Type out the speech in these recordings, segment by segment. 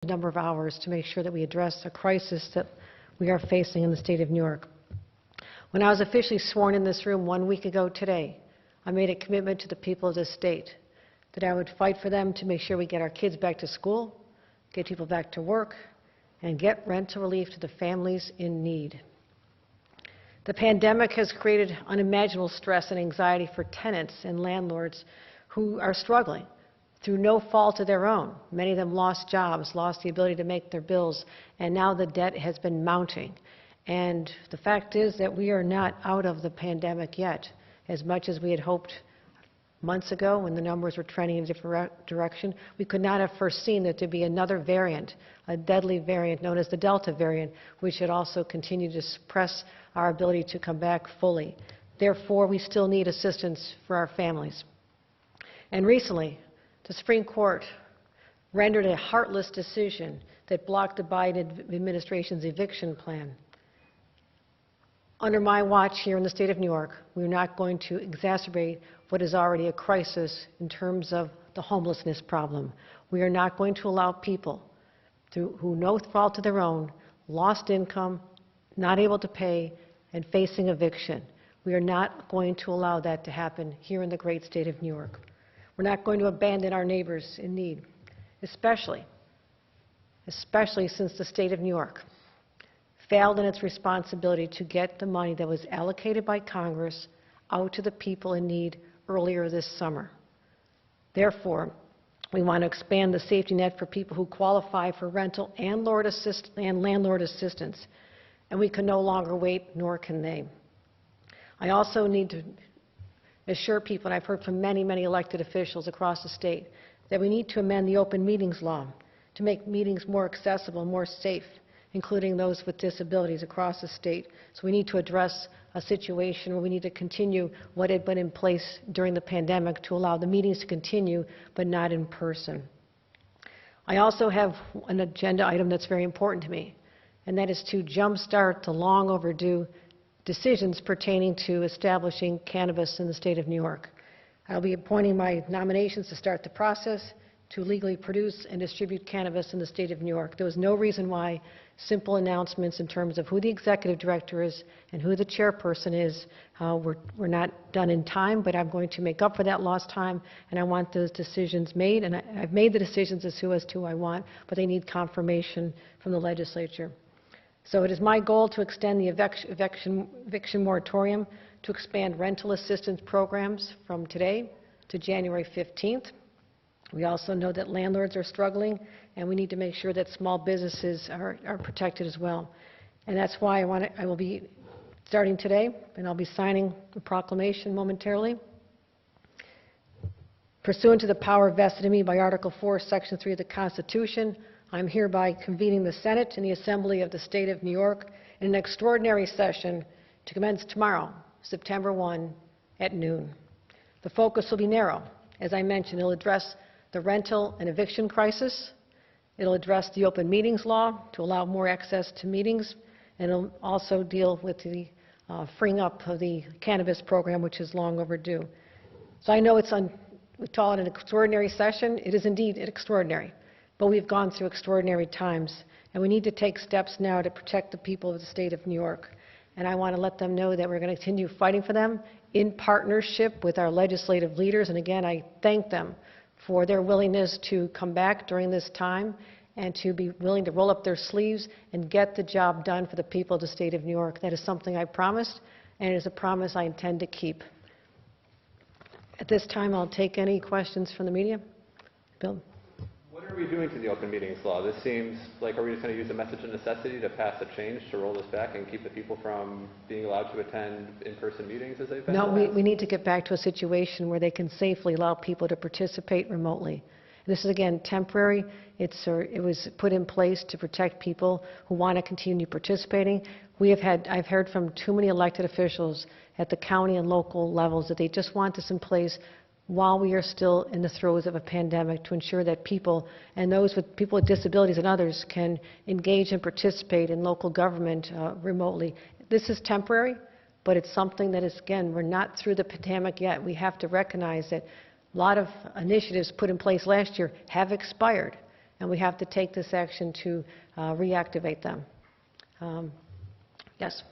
number of hours to make sure that we address a crisis that we are facing in the state of New York. When I was officially sworn in this room 1 week ago today, I made a commitment to the people of this state that I would fight for them to make sure we get our kids back to school, get people back to work, and get rental relief to the families in need. The pandemic has created unimaginable stress and anxiety for tenants and landlords who are struggling through no fault of their own. Many of them lost jobs, lost the ability to make their bills, and now the debt has been mounting. And the fact is that we are not out of the pandemic yet, as much as we had hoped months ago when the numbers were trending in a different direction. We could not have foreseen that there'd be another variant, a deadly variant known as the Delta variant, which should also continue to suppress our ability to come back fully. Therefore, we still need assistance for our families. And recently, the Supreme Court rendered a heartless decision that blocked the Biden administration's eviction plan. Under my watch here in the state of New York, we're not going to exacerbate what is already a crisis in terms of the homelessness problem. We are not going to allow people who no fault of their own, lost income, not able to pay, and facing eviction. We are not going to allow that to happen here in the great state of New York. We're not going to abandon our neighbors in need, especially since the state of New York failed in its responsibility to get the money that was allocated by Congress out to the people in need earlier this summer. Therefore, we want to expand the safety net for people who qualify for rental and landlord assistance, and we can no longer wait, nor can they. I also need to assure people, and I've heard from many, many elected officials across the state, that we need to amend the open meetings law to make meetings more accessible, more safe, including those with disabilities across the state. So we need to address a situation where we need to continue what had been in place during the pandemic to allow the meetings to continue, but not in person. I also have an agenda item that's very important to me, and that is to jumpstart the long overdue decisions pertaining to establishing cannabis in the state of New York. I'll be appointing my nominations to start the process to legally produce and distribute cannabis in the state of New York. There was no reason why simple announcements in terms of who the executive director is and who the chairperson is were not done in time, but I'm going to make up for that lost time, and I want those decisions made, and I've made the decisions as to who I want, but they need confirmation from the legislature. So it is my goal to extend the eviction moratorium to expand rental assistance programs from today to January 15th. We also know that landlords are struggling, and we need to make sure that small businesses are protected as well. And that's why I will be starting today, and I'll be signing the proclamation momentarily. Pursuant to the power vested in me by Article 4, Section 3 of the Constitution, I'm hereby convening the Senate and the Assembly of the State of New York in an extraordinary session to commence tomorrow, September 1, at noon. The focus will be narrow. As I mentioned, it'll address the rental and eviction crisis. It'll address the open meetings law to allow more access to meetings, and it'll also deal with the freeing up of the cannabis program, which is long overdue. So I know we call it an extraordinary session. It is indeed extraordinary, but we've gone through extraordinary times, and we need to take steps now to protect the people of the state of New York. And I want to let them know that we're going to continue fighting for them in partnership with our legislative leaders. And again, I thank them for their willingness to come back during this time and to be willing to roll up their sleeves and get the job done for the people of the state of New York. That is something I promised, and it is a promise I intend to keep. At this time, I'll take any questions from the media. Bill? What are we doing to the open meetings law? This seems like, are we just going to use the message of necessity to pass a change to roll this back and keep the people from being allowed to attend in-person meetings as they've been? No, we need to get back to a situation where they can safely allow people to participate remotely. This is, again, temporary. It was put in place to protect people who want to continue participating. I've heard from too many elected officials at the county and local levels that they just want this in place while we are still in the throes of a pandemic to ensure that people with disabilities and others can engage and participate in local government remotely. This is temporary, but it's something that is, again, we're not through the pandemic yet. We have to recognize that a lot of initiatives put in place last year have expired, and we have to take this action to reactivate them. Yes,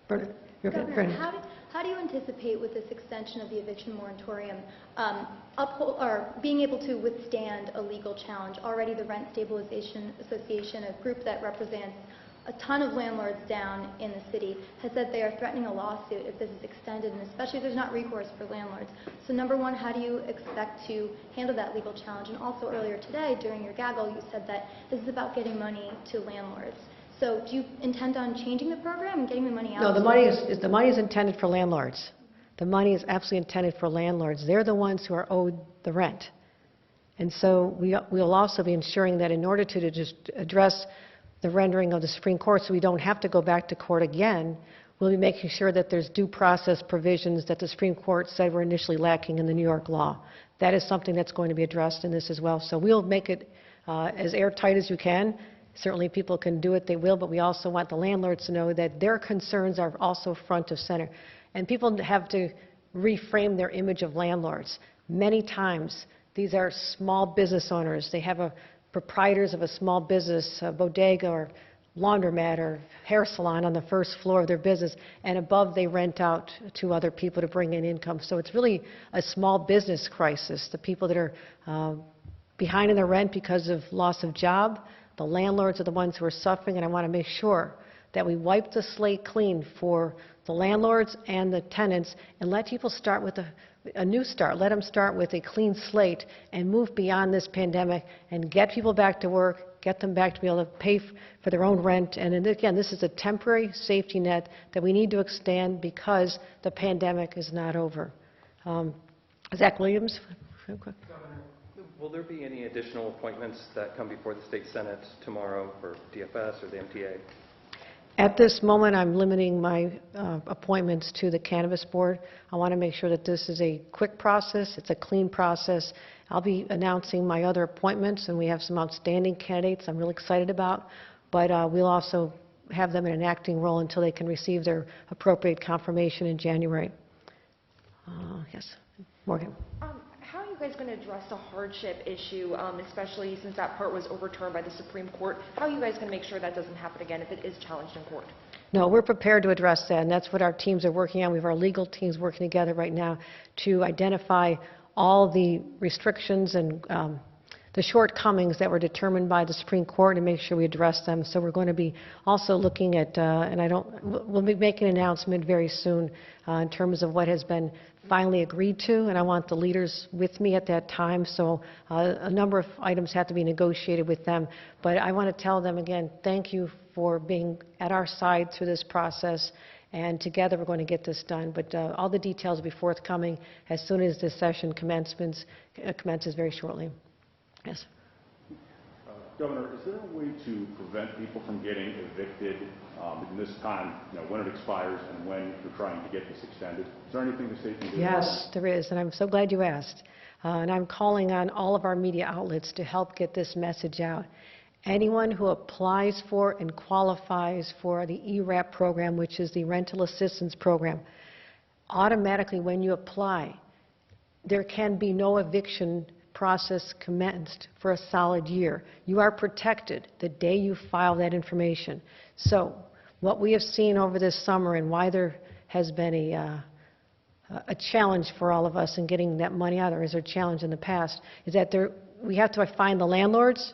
Bernard. Governor, how do you anticipate with this extension of the eviction moratorium being able to withstand a legal challenge? Already the Rent Stabilization Association, a group that represents a ton of landlords down in the city, has said they are threatening a lawsuit if this is extended, and especially if there's not recourse for landlords. So number one, how do you expect to handle that legal challenge? And also earlier today, during your gaggle, you said that this is about getting money to landlords. So do you intend on changing the program and getting the money out? No, the money is intended for landlords. The money is absolutely intended for landlords. They're the ones who are owed the rent. And so we'll also be ensuring that in order to just address the rendering of the Supreme Court so we don't have to go back to court again, we'll be making sure that there's due process provisions that the Supreme Court said were initially lacking in the New York law. That is something that's going to be addressed in this as well. So we'll make it as airtight as you can. Certainly people can do it, they will, but we also want the landlords to know that their concerns are also front of center. And people have to reframe their image of landlords. Many times, these are small business owners. They have proprietors of a small business, a bodega or laundromat or hair salon on the first floor of their business, and above they rent out to other people to bring in income. So it's really a small business crisis. The people that are behind in their rent because of loss of job, the landlords are the ones who are suffering, and I want to make sure that we wipe the slate clean for the landlords and the tenants and let people start with a new start. Let them start with a clean slate and move beyond this pandemic and get people back to work, get them back to be able to pay for their own rent. And again, this is a temporary safety net that we need to extend because the pandemic is not over. Zach Williams. Governor, will there be any additional appointments that come before the State Senate tomorrow for DFS or the MTA? At this moment, I'm limiting my appointments to the Cannabis Board. I want to make sure that this is a quick process, it's a clean process. I'll be announcing my other appointments, and we have some outstanding candidates I'm really excited about, but we'll also have them in an acting role until they can receive their appropriate confirmation in January. Yes, Morgan. How are you guys going to address the hardship issue, especially since that part was overturned by the Supreme Court? How are you guys going to make sure that doesn't happen again if it is challenged in court? No, we're prepared to address that, and that's what our teams are working on. We have our legal teams working together right now to identify all the restrictions and the shortcomings that were determined by the Supreme Court and make sure we address them. So we're going to be also looking at, we'll be making an announcement very soon in terms of what has been finally agreed to, and I want the leaders with me at that time. So a number of items have to be negotiated with them. But I want to tell them again, thank you for being at our side through this process. And together we're going to get this done. But all the details will be forthcoming as soon as this session commences very shortly. Yes. Governor, is there a way to prevent people from getting evicted in this time, when it expires and when you're trying to get this extended? Is there anything the state can do? Yes, there is, and I'm so glad you asked. And I'm calling on all of our media outlets to help get this message out. Anyone who applies for and qualifies for the ERAP program, which is the Rental Assistance Program, automatically when you apply, there can be no eviction process commenced for a solid year. You are protected the day you file that information. So what we have seen over this summer and why there has been a challenge for all of us in getting that money out, or is there a challenge in the past, is that we have to find the landlords,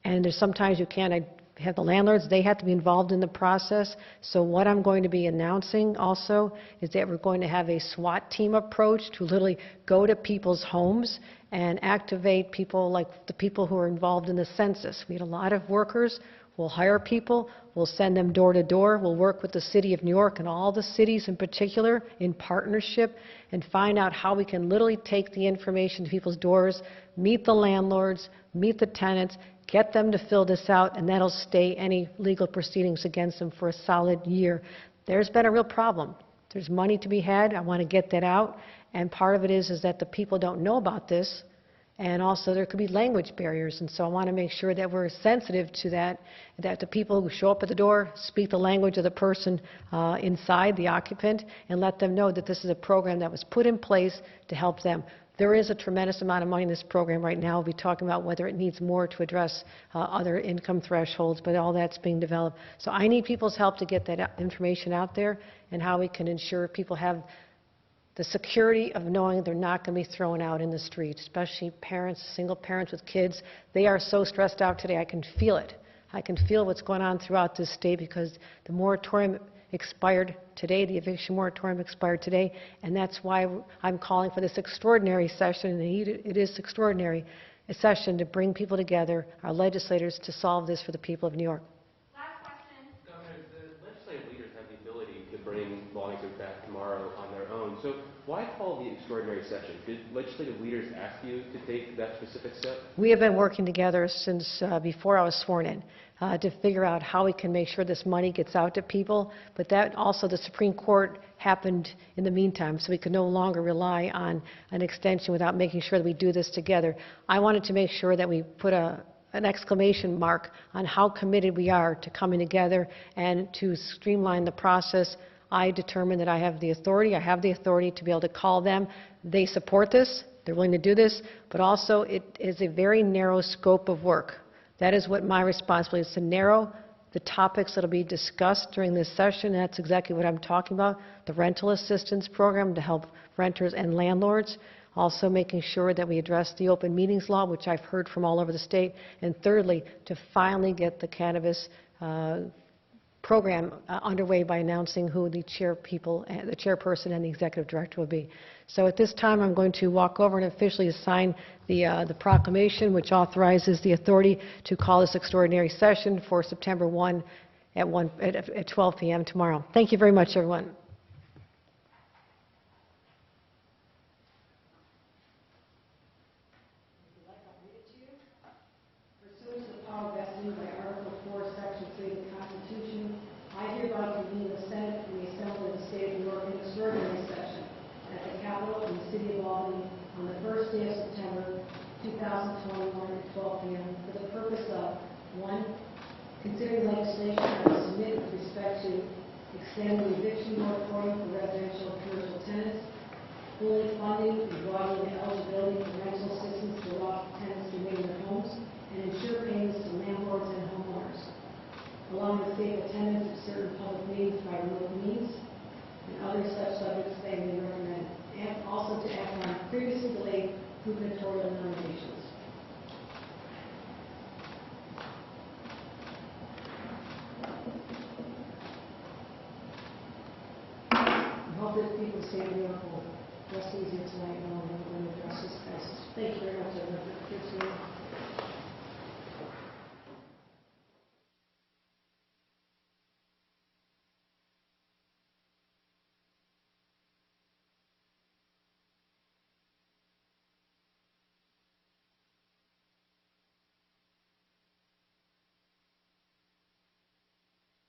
and there's sometimes you can't have the landlords, they have to be involved in the process. So what I'm going to be announcing also is that we're going to have a SWAT team approach to literally go to people's homes and activate people like the people who are involved in the census. We had a lot of workers. We'll hire people. We'll send them door to door. We'll work with the City of New York and all the cities in particular in partnership and find out how we can literally take the information to people's doors, meet the landlords, meet the tenants, get them to fill this out, and that'll stay any legal proceedings against them for a solid year. There's been a real problem. There's money to be had. I want to get that out. And part of it is that the people don't know about this, and also there could be language barriers. And so I want to make sure that we're sensitive to that the people who show up at the door speak the language of the person inside, the occupant, and let them know that this is a program that was put in place to help them. There is a tremendous amount of money in this program right now. We'll be talking about whether it needs more to address other income thresholds, but all that's being developed. So I need people's help to get that information out there and how we can ensure people have the security of knowing they're not going to be thrown out in the street, especially parents, single parents with kids. They are so stressed out today. I can feel it. I can feel what's going on throughout this state because the moratorium expired today, the eviction moratorium expired today, and that's why I'm calling for this extraordinary session, and it is extraordinary, a session to bring people together, our legislators, to solve this for the people of New York. Last question. Governor, the legislative leaders have the ability to bring lawmakers back tomorrow on their own, so why call the extraordinary session? Did legislative leaders ask you to take that specific step? We have been working together since before I was sworn in to figure out how we can make sure this money gets out to people, but that also the Supreme Court happened in the meantime, so we could no longer rely on an extension without making sure that we do this together. I wanted to make sure that we put an exclamation mark on how committed we are to coming together and to streamline the process. I determined that I have the authority to be able to call them. They support this, they're willing to do this, but also it is a very narrow scope of work. That is what my responsibility is, to narrow the topics that will be discussed during this session. That's exactly what I'm talking about, the rental assistance program to help renters and landlords, also making sure that we address the open meetings law, which I've heard from all over the state, and thirdly, to finally get the cannabis program underway by announcing who the chairperson and the executive director will be. So at this time, I'm going to walk over and officially sign the proclamation, which authorizes the authority to call this extraordinary session for September 1 at 12 p.m. tomorrow. Thank you very much, everyone. Pursuant to the power vested by Article 4, Section 3 of the Constitution, I hereby convene the Senate and the Assembly of the State of New York in extraordinary session at the Capitol in the City of Albany on the first day of September 2021 at 12 p.m. for the purpose of 1. Considering legislation I will submit with respect to extending the eviction moratorium for residential and commercial tenants, fully funding and broadening the eligibility for rental assistance to allow tenants to remain in their homes, and ensure payments to landlords and homeowners, allowing the safe attendance of certain public meetings by remote means, and other such subjects they may recommend, and also to act on previously delayed gubernatorial nominations. I hope that people stay in New York will rest easier tonight knowing that we're going to address this crisis. Thank you very much, everyone, for participating.